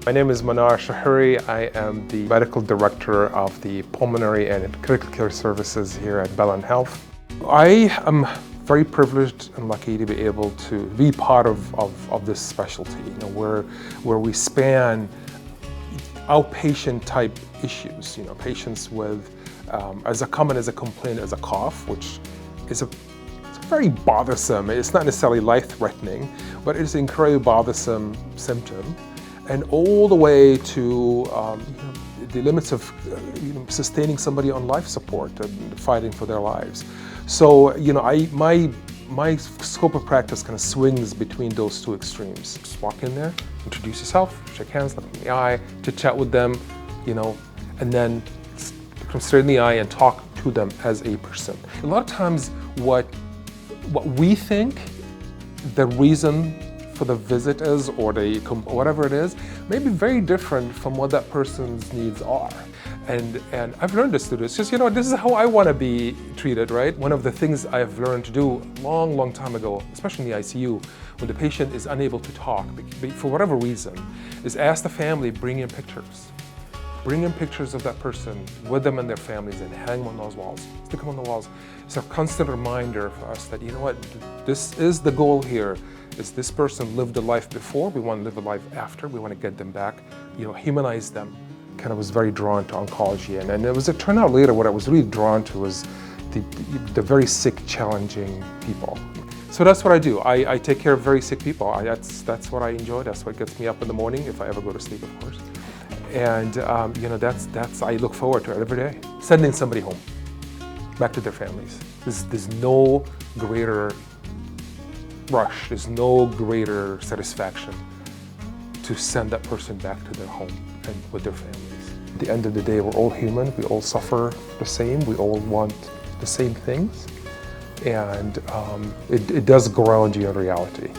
My name is Manar Alshahrouri. I am the Medical Director of the Pulmonary and Critical Care Services here at Bellin Health. I am very privileged and lucky to be able to be part of this specialty, where we span outpatient type issues, patients with as common as a complaint as a cough, which is it's very bothersome. It's not necessarily life-threatening, but it's an incredibly bothersome symptom, and all the way to the limits of sustaining somebody on life support and fighting for their lives. So my scope of practice kind of swings between those two extremes. Just walk in there, introduce yourself, shake hands, look in the eye, chit chat with them, and then come straight in the eye and talk to them as a person. A lot of times what we think the reason for the visit is, or whatever it is, may be very different from what that person's needs are. And I've learned this to do. It's just, this is how I want to be treated, right? One of the things I've learned to do a long time ago, especially in the ICU, when the patient is unable to talk, for whatever reason, is ask the family, bring in pictures. Bring in pictures of that person with them and their families and hang them on those walls. Stick them on the walls. It's a constant reminder for us that, this is the goal here. Is this person lived a life before, we want to live a life after, we want to get them back, humanize them. Kind of was very drawn to oncology, and it turned out later what I was really drawn to was the very sick, challenging people. So that's what I do. I take care of very sick people. That's what I enjoy. That's what gets me up in the morning, if I ever go to sleep, of course. And that's I look forward to it every day. Sending somebody home, back to their families. There's no greater rush. There's no greater satisfaction to send that person back to their home and with their families. At the end of the day, we're all human. We all suffer the same. We all want the same things. And it does ground you in reality.